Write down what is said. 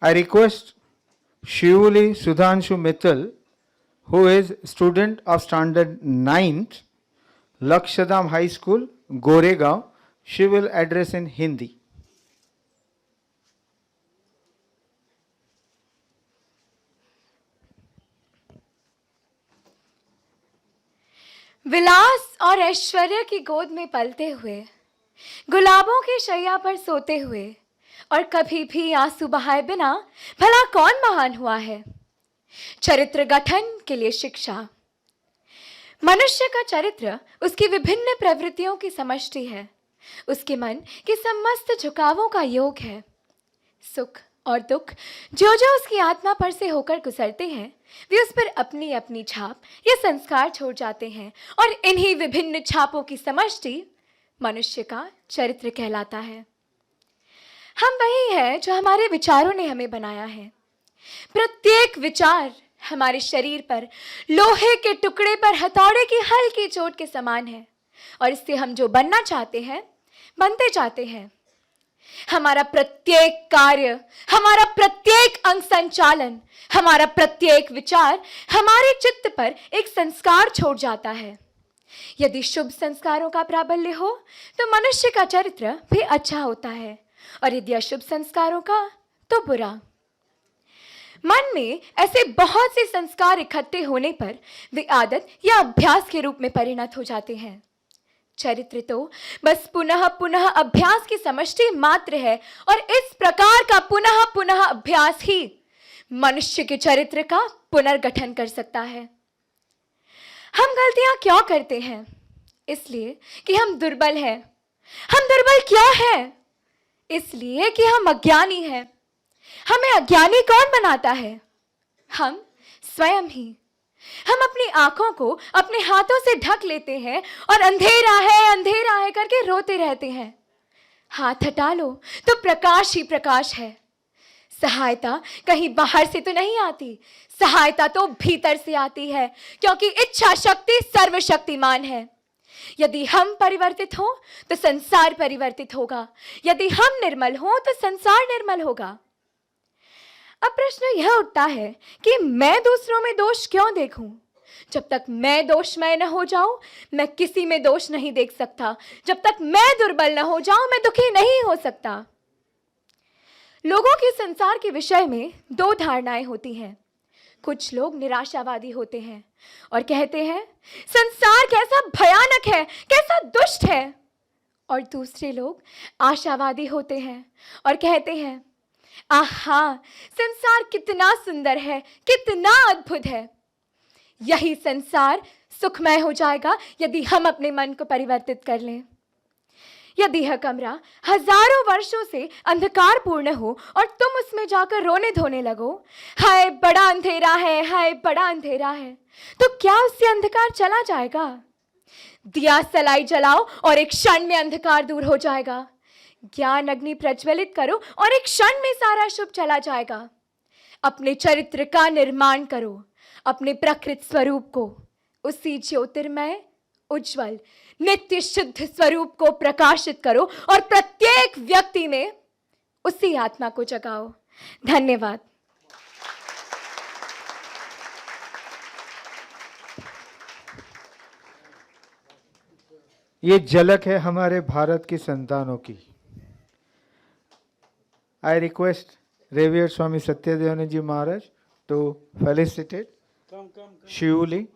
I request Shivuli Sudhanshu Mittal, who is student of standard 9th, Lakshadam High School, Goregaon. She will address in Hindi. विलास और ऐश्वर्य की गोद में पलते हुए, गुलाबों की शैया पर सोते हुए और कभी भी आंसू बहाए बिना भला कौन महान हुआ है। चरित्र गठन के लिए शिक्षा। मनुष्य का चरित्र उसकी विभिन्न प्रवृत्तियों की समष्टि है, उसके मन के समस्त झुकावों का योग है। सुख और दुख जो जो उसकी आत्मा पर से होकर गुजरते हैं, वे उस पर अपनी अपनी छाप या संस्कार छोड़ जाते हैं और इन्हीं विभिन्न छापों की समष्टि मनुष्य का चरित्र कहलाता है। हम वही हैं जो हमारे विचारों ने हमें बनाया है। प्रत्येक विचार हमारे शरीर पर लोहे के टुकड़े पर हथौड़े की हल्की चोट के समान है और इससे हम जो बनना चाहते हैं बनते जाते हैं। हमारा प्रत्येक कार्य, हमारा प्रत्येक अंग संचालन, हमारा प्रत्येक विचार हमारे चित्त पर एक संस्कार छोड़ जाता है। यदि शुभ संस्कारों का प्राबल्य हो तो मनुष्य का चरित्र भी अच्छा होता है और यदि अशुभ संस्कारों का तो बुरा। मन में ऐसे बहुत से संस्कार इकट्ठे होने पर वे आदत या अभ्यास के रूप में परिणत हो जाते हैं। चरित्र तो बस पुनः पुनः अभ्यास की समष्टि मात्र है और इस प्रकार का पुनः पुनः अभ्यास ही मनुष्य के चरित्र का पुनर्गठन कर सकता है। हम गलतियां क्यों करते हैं? इसलिए कि हम दुर्बल हैं। हम दुर्बल क्यों हैं? इसलिए कि हम अज्ञानी हैं। हमें अज्ञानी कौन बनाता है? हम स्वयं ही। हम अपनी आंखों को अपने हाथों से ढक लेते हैं और अंधेरा है करके रोते रहते हैं। हाथ हटा लो तो प्रकाश ही प्रकाश है। सहायता कहीं बाहर से तो नहीं आती, सहायता तो भीतर से आती है, क्योंकि इच्छा शक्ति सर्वशक्तिमान है। यदि हम परिवर्तित हो तो संसार परिवर्तित होगा, यदि हम निर्मल हो तो संसार निर्मल होगा। अब प्रश्न यह उठता है कि मैं दूसरों में दोष क्यों देखूं? जब तक मैं दोषमय न हो जाऊं, मैं किसी में दोष नहीं देख सकता। जब तक मैं दुर्बल न हो जाऊं, मैं दुखी नहीं हो सकता। लोगों के संसार के विषय में दो धारणाएं होती हैं। कुछ लोग निराशावादी होते हैं और कहते हैं संसार कैसा भयानक है, कैसा दुष्ट है। और दूसरे लोग आशावादी होते हैं और कहते हैं आहा, संसार कितना सुंदर है, कितना अद्भुत है। यही संसार सुखमय हो जाएगा यदि हम अपने मन को परिवर्तित कर लें। यदि यह कमरा हजारों वर्षों से अंधकारपूर्ण हो और तुम उसमें जाकर रोने धोने लगो, हाय बड़ा अंधेरा है, हाय बड़ा अंधेरा है, तो क्या उससे अंधकार चला जाएगा? दिया सलाई जलाओ और एक क्षण में अंधकार दूर हो जाएगा। ज्ञान अग्नि प्रज्वलित करो और एक क्षण में सारा शुभ चला जाएगा। अपने चरित्र का निर्माण करो, अपने प्रकृत स्वरूप को, उसी ज्योतिर्मय उज्जवल नित्य शुद्ध स्वरूप को प्रकाशित करो और प्रत्येक व्यक्ति में उसी आत्मा को जगाओ। धन्यवाद। ये झलक है हमारे भारत की संतानों की। I request Revered Swami Satyadevanand Maharaj to felicitate Shivuli.